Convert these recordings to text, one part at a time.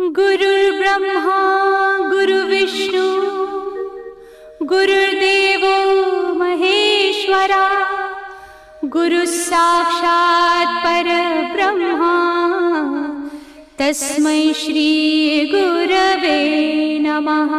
गुरुर्ब्रह्मा गुरुर्विष्णु गुरुर्देवो महेश्वरा गुरुः साक्षात् परब्रह्मा तस्मै श्री गुरवे नमः।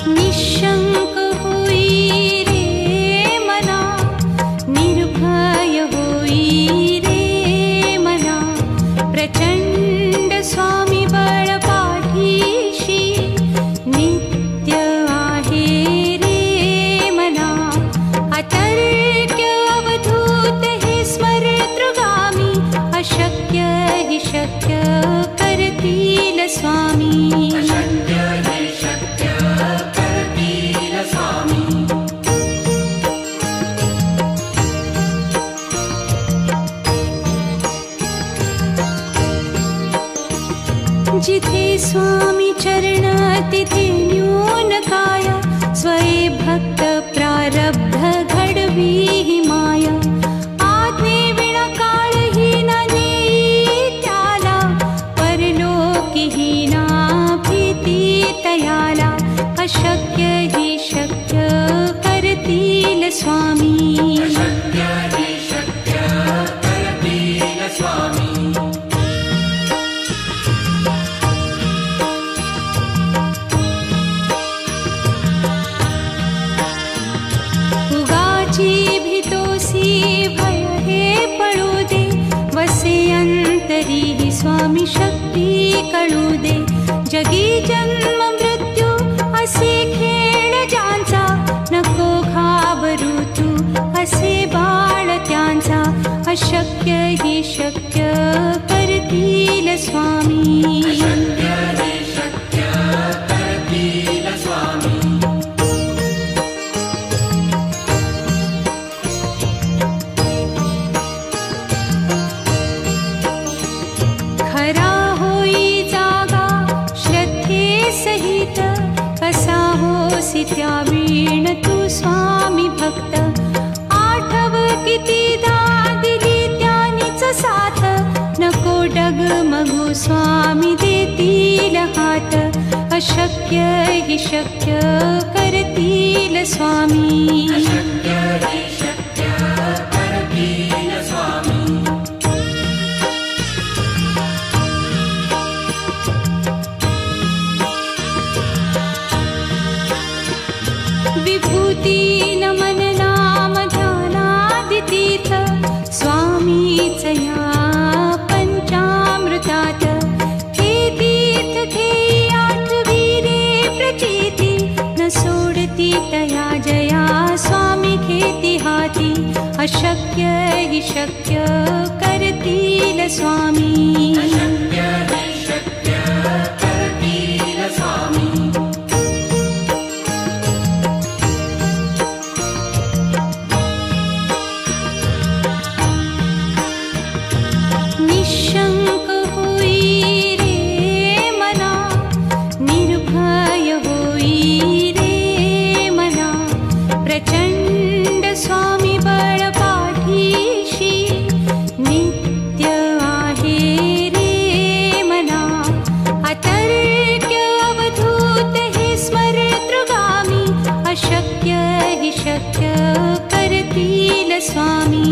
निशंक होई रे मना, निर्भय होई रे मना, प्रचंड स्वामी बळ पाठीशी नित्य आहे रे मना। अतर्क्य अवधूत हे स्मरतृगामी, अशक्य हि शक्य करतील स्वामी। जिथे स्वामी चरण तिथे न्यून काया, स्वये भक्त प्रारब्ध घडवी ही माया। आज्ञे विना काळहीन नेई त्याला, परलोकीहीना भीती तयाला। अशक्य हि शक्य करतील स्वामी। भय हे पळू दे, वसे अंतरी ही स्वामी शक्ती कळू दे। जगी जन्म मृत्यू असे खेळ ज्यांचा, नको घाबरू तू असे बाळ त्यांचा। अशक्य ही शक्य करतील स्वामी। खरा होई जागा श्रद्धे सहित, कसा होसी त्या वीण तू स्वामी भक्त। आठव कितीदा दिली त्यानीच साथ, नको डगमगू स्वामी देतील हात। अशक्य हि शक्य करतील स्वामी। विभूती नमन नाम ध्यानादितीर्थ, स्वामीच या पंचामृतात। हे तीर्थ घेई आठवी रे प्रचिती, न सोडती तया जया स्वामी घेती हाती। अशक्य हि शक्य करतील स्वामी। निशंक होई रे मना, निर्भय होई रे मना, प्रचंड स्वामी बळ पाठीशी नित्य आहे रे मना। अतर्क्य अवधूत हे स्मरतृगामी, अशक्य हि शक्य करतील स्वामी।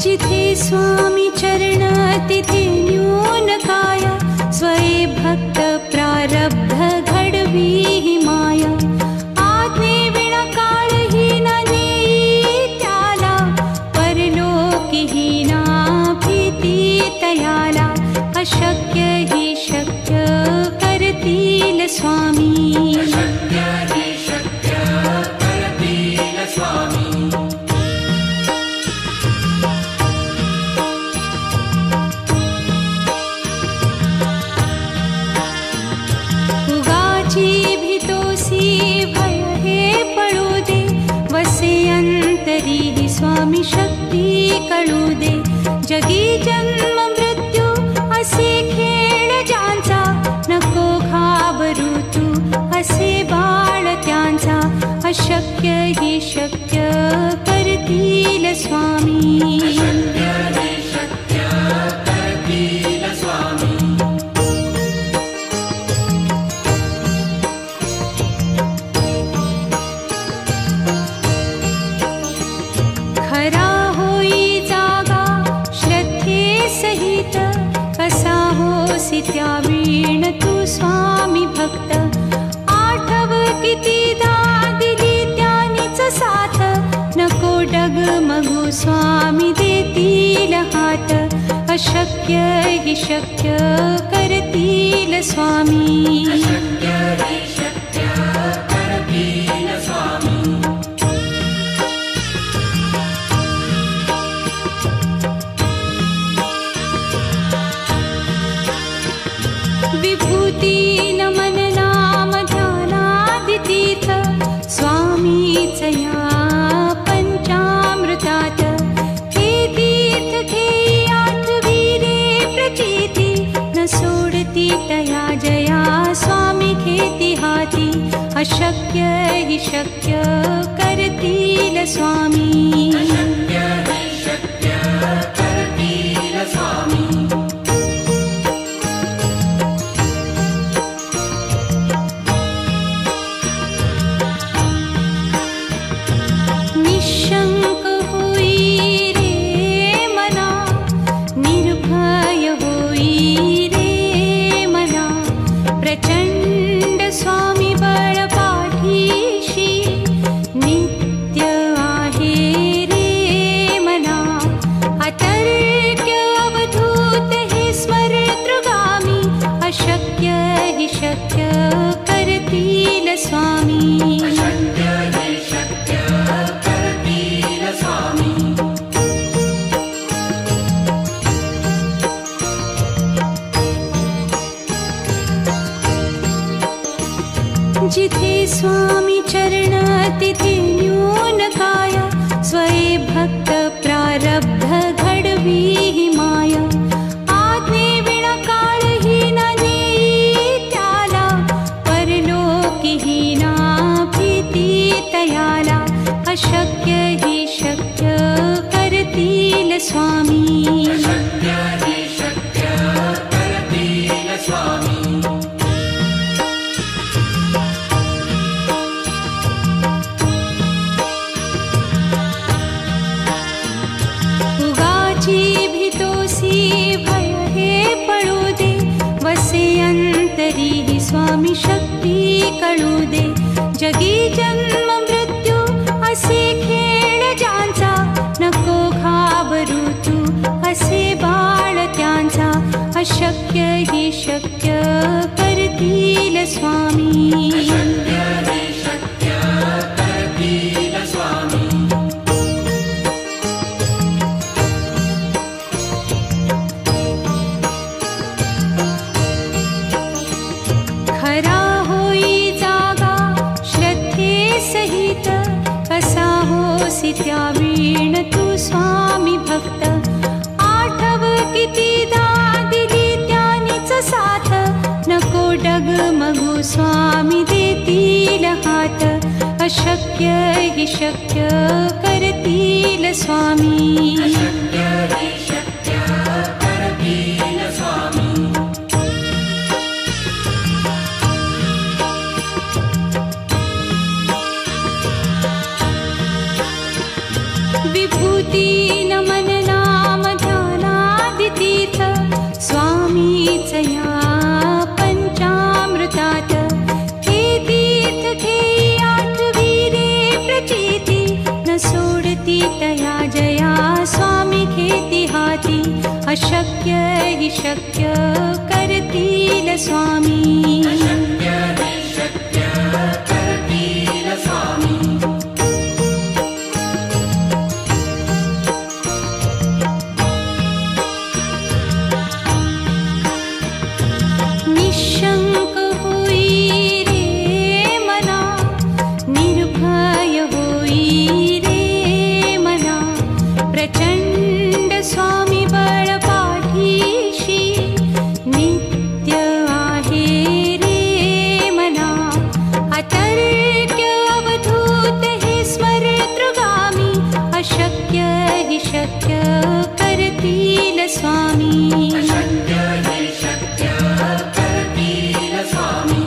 जिथे स्वामी चरण तिथे न्यून काया, स्वये भक्त प्रारब्ध घडवी ही माया। आज्ञे विना काळहीन नेई त्याला, परलोकीहीना भीती तयाला। अशक्य हि शक्य करतील स्वामी। भय हे पळू दे, वसे अंत स्वामी शक्ती कळू दे. जगी जन्म मृत्यू असे खेळ ज्यांचा, नको घाबरू तू असे बाळ त्यांचा. अशक्य ही शक्य करतील स्वामी. खरा होई जागा श्रद्धे सहित, कसा होसी त्या वीण तू स्वामी भक्त. आठव कितीदा दिली त्यानीच साथ, नको डगमगू स्वामी देतील हात. अशक्य ही शक्य करतील स्वामी. विभूती नमन नाम ध्यानादितीर्थ, स्वामीच या पंचामृतात. हे तीर्थ घेई आठवी रे प्रचिती, न सोडती तया जया स्वामी घेती हाती. अशक्य ही शक्य करतील स्वामी. निशंक होई रे मना, निर्भय होई रे मना. प्रचंड स्वामी बळ पाठीशी, नित्य आहे रे मना. अतर्क्य अवधूत हे स्मरतृगामी, अशक्य ही शक्य करतील स्वामी. जिथे स्वामी चरण तिथे न्यून काय, स्वये भक्त प्रारब्ध घडवी ही माया. आज्ञे विना काळही न नेई त्याला, परलोकी ही ना भीती तयाला. अशक्य ही शक्य करतील स्वामी. भय हे पळू दे, वसे अंतरी ही स्वामी शक्ती कळू दे. जगी जन्म मृत्यू असे खेळ ज्यांचा, नको घाबरू तू असे बाळ त्यांचा. अशक्य ही शक्य करतील स्वामी. खरा होई जागा श्रद्धे सहित, कसा होसी त्या वीण तू स्वामी भक्त. आठव कितीदा दिली त्यानीच साथ, नको डगमगू स्वामी देतील हात. अशक्य ही शक्य करतील स्वामी. विभूती नमन नाम ध्यानादितीर्थ, स्वामीच या पंचामृतात. हे तीर्थ घेई आठवी रे प्रचिती, न सोडती तया जया स्वामी घेती हाती. अशक्य ही शक्य करतील स्वामी. निशंक होई रे मना, निर्भय होई रे मना. अशक्य हि शक्य करतील स्वामी. अशक्य हि शक्य करतील स्वामी.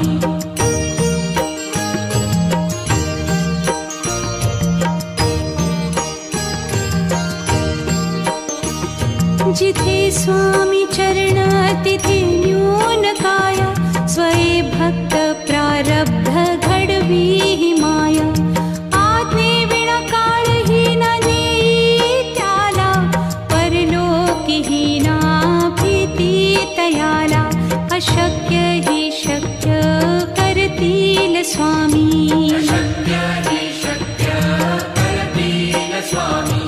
जिथे स्वामी चरण तिथे न्यून काय. स्वये भक्त प्रारब्ध घडवी हि माया. आज्ञे विना काळही न नेई त्याला. परलोकी ही ना भीती तयाला. अशक्य हि शक्य करतील स्वामी. अशक्य हि शक्य करतील स्वामी.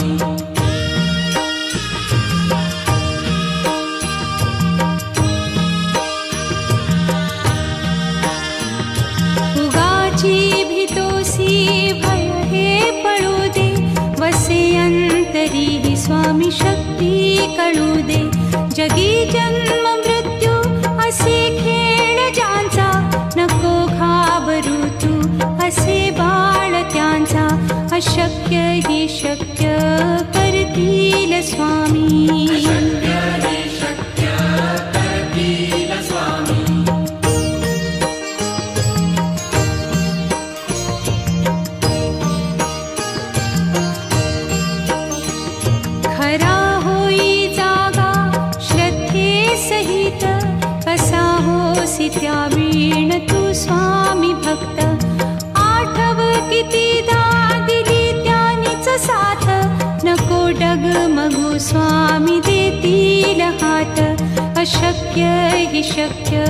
भय हे पळू दे. वसे अंतरी ही स्वामी शक्ती कळू दे. जगी जन्म मृत्यू असे खेळ ज्यांचा. नको घाबरू तू असे बाळ त्यांचा. अशक्य हि शक्य करतील स्वामी. अशक्य हि शक्य करतील स्वामी. खरा होई जागा श्रद्धे सहित. कसा होसी त्या वीण तू स्वामी भक्त. आठव कितीदा दिली त्यानीच साथ. नको डगमगू स्वामी देतील हात. अशक्य हि शक्य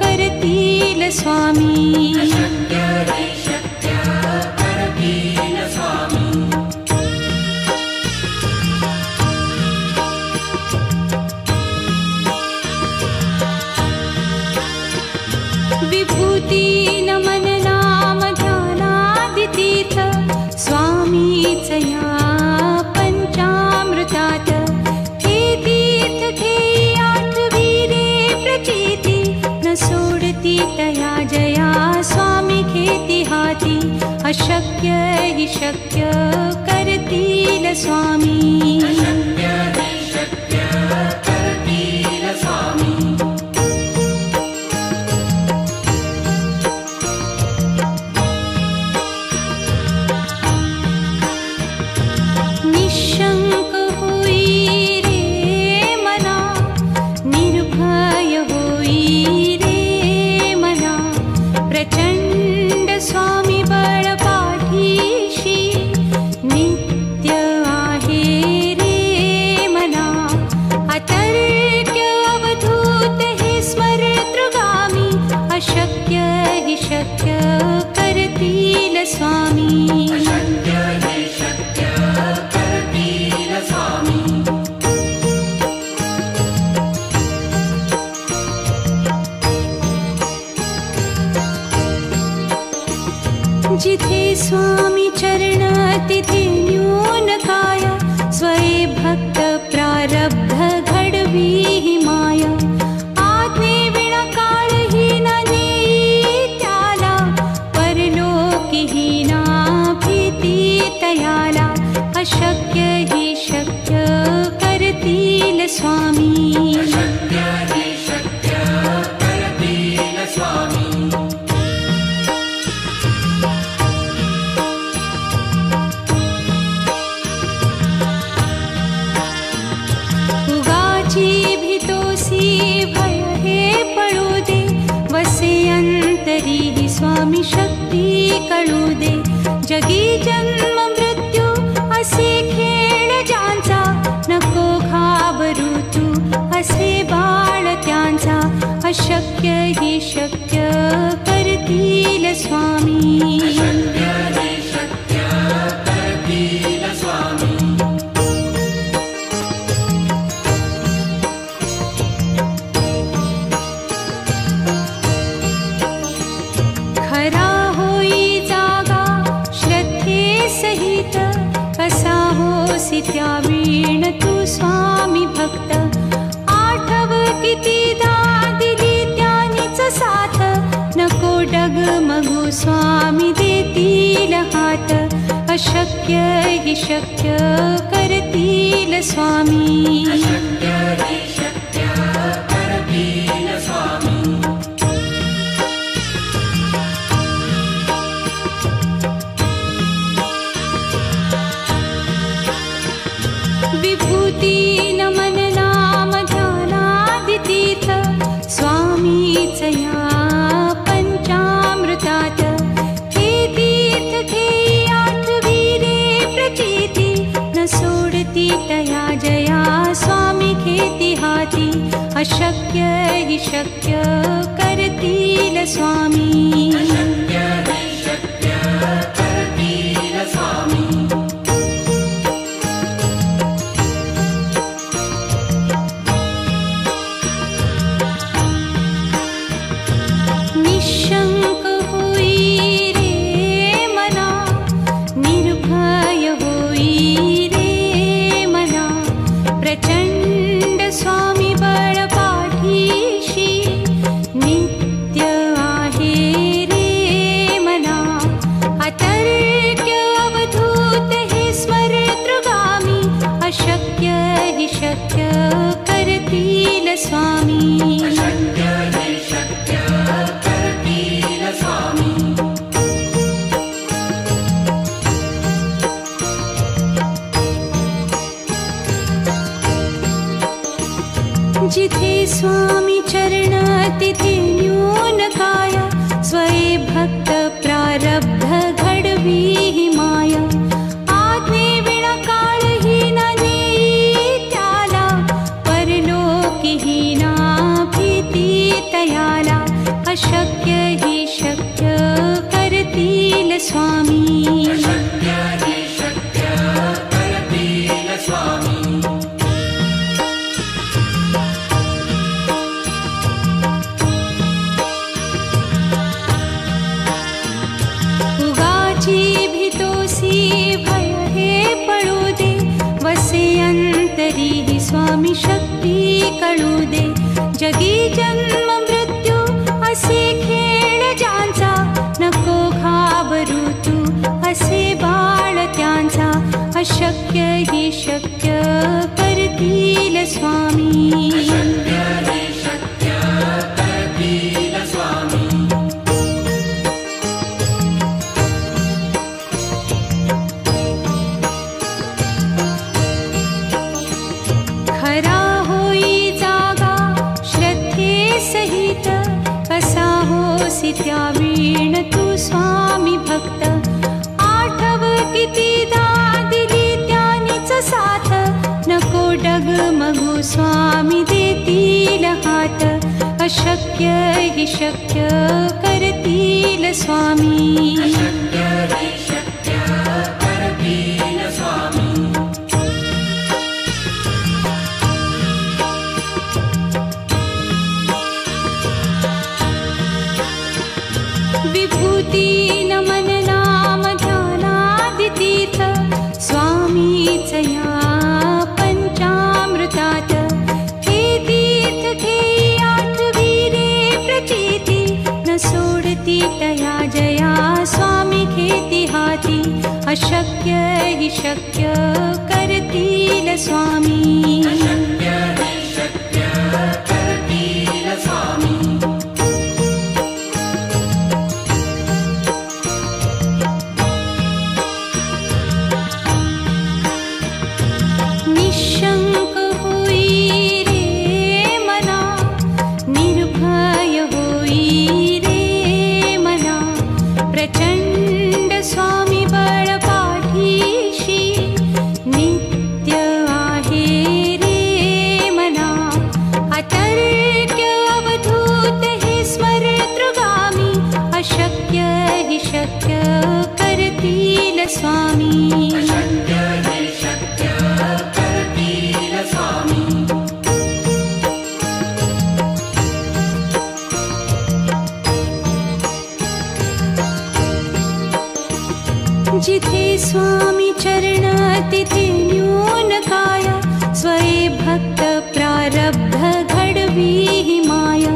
करतील स्वामी. अशक्य हि शक्य करतील स्वामी. विभूती नमन नाम ध्यानादितीर्थ. स्वामीच या पंचामृतात. हे तीर्थ घेई आठवी रे प्रचिती. न सोडती तया जया स्वामी घेती हाती. अशक्य हि शक्य करतील स्वामी. अशक्य हि शक्य करतील स्वामी. निशंक होई रे मना. निर्भय होई रे मना. प्रचंड स्वामी बळ पाठीशी. नित्य आहे रे मना. अतर्क्य अवधूत हे स्मरतृगामी. अशक्य हि शक्य करतील स्वामी. अशक्य हि शक्य करतील स्वामी. जिथे स्वामी चरण तिथे न्यून काय. स्वये भक्त प्रारब्ध घडवी हि माया. आज्ञे विना काळही न नेई त्याला. परलोकी ही ना भीती तयाला. अशक्य हि शक्य करतील स्वामी. अशक्य हि शक्य करतील स्वामी. उगाची भीतोसी भय हे पळू दे. वसे अंतरी ही स्वामी शक्ती कळू दे. जगी जन्म मृत्यू असे खेळ ज्यांचा. नको घाबरू तू असे बाळ त्यांचा. अशक्य हि शक्य करतील स्वामी. अशक्य हि शक्य करतील स्वामी. खरा होई जागा श्रद्धे सहित. कसा होसी त्या वीण तू स्वामी भक्त. आठव कितीदा दिली त्यानीच साथ. नको डगमगू स्वामी देतील हात. अशक्य हि शक्य करतील स्वामी. अशक्य हि शक्य करतील स्वामी. विभूती नमन नाम ध्यानादितीर्थ स्वामीच या पंचामृतात. हे तीर्थ घेई आठविरे प्रचिती न सोडती तया जया स्वामी घेती हाती. अशक्य हि शक्य करतील स्वामी. अशक्य हि शक्य करतील स्वामी. निशंक होई रे मना, निर्भय होई रे मना. प्रचंड स्वामी बळ पाठीशी नित्य आहे रे मना. अतर्क्य अवधूत हे स्मरतृगामी. अशक्य हि शक्य करतील स्वामी. अशक्य हि शक्य करतील स्वामी. जिथे स्वामी चरण तिथे न्यून काय. स्वये भक्त प्रारब्ध घडवी हि माया. आज्ञे विना काळही न नेई त्याला. परलोकीही ना भीती तयाला. अशक्य हि शक्य करतील स्वामी. अशक्य हि शक्य करतील स्वामी. उगाची भीतोसी भय हे पळू दे. वसे अंतरी हि स्वामी शक्ती कळू दे. जगी जन्म मृत्यू असे खेळ ज्यांचा. नको घाबरू तू असे बाळ त्यांचा. अशक्य हि शक्य करतील स्वामी. अशक्य हि शक्य करतील स्वामी. खरा होई जागा श्रद्धे सहित. कसा होसी त्या वीण तू स्वामी भक्त. आठव कितीदा दिली त्यानीच साथ. नको डगमगू स्वामी देतील हात. अशक्य हि शक्य करतील स्वामी. अशक्य हि शक्य करतील स्वामी. विभूती नमन नाम ध्यानादितीर्थ स्वामीच या पंचामृतात. हे तीर्थ घेई आठविरे प्रचिती न सोडती तया जया स्वामी घेती हाती. अशक्य हि शक्य करतील स्वामी. अशक्य हि शक्य करतील स्वामी. निशंक होई रे मना, निर्भय होई रे मना. प्रचंड स्वामी बळ पाठीशी नित्य आहे रे मना. अतर्क्य अवधूत हे स्मरतृगामी. अशक्य हि शक्य करतील स्वामी. अशक्य हि शक्य करतील स्वामी. जिथे स्वामी चरण तिथे न्यून काय. स्वये भक्त प्रारब्ध घडवी हि माया.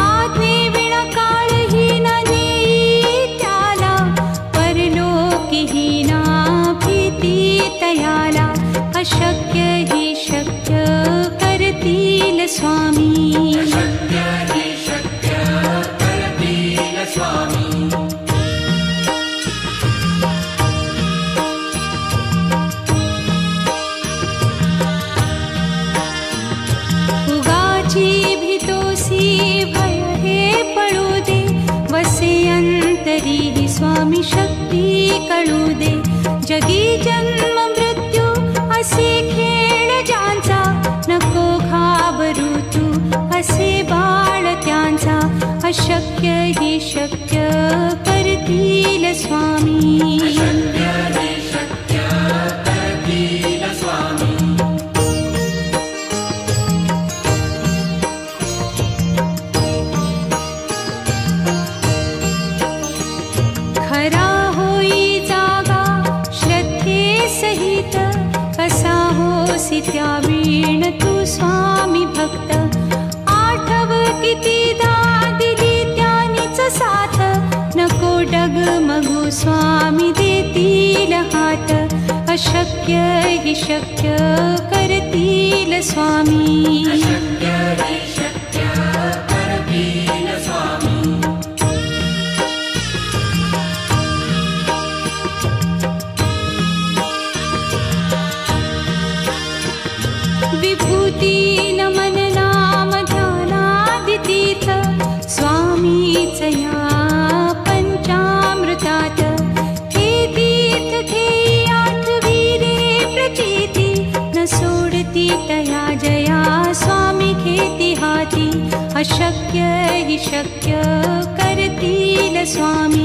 आज्ञे विना काळही न नेई त्याला. परलोकीही ना अशक्य हि शक्य करतील स्वामी. अशक्य हि शक्य करतील स्वामी. उगाची भीतोसी भय हे पडू दे, वसे अंतरी ही स्वामी शक्ती कळू दे. जगी जन्म मृत्यू असे खेळ ज्यांचा, नको घाबरू तू असे बाळ त्यांचा. अशक्य हि शक्य करतील स्वामी. अशक्य हि शक्य करतील स्वामी. खरा होई जागा श्रद्धे सहित, कसा होसी त्या वीण तू स्वामी भक्त. आठव कितीदा दिली त्यानीच साथ, नको डगमगू स्वामी देतील हात. अशक्य हि शक्य करतील स्वामी. अशक्य हि शक्य करतील स्वामी. विभूती नमन नाम ध्यानादितीर्थ, स्वामीच या पंचामृतात. हे तीर्थ घेई आठवी रे प्रचिती, न सोडती तया जया स्वामी घेती हाती. अशक्य हि शक्य करतील स्वामी.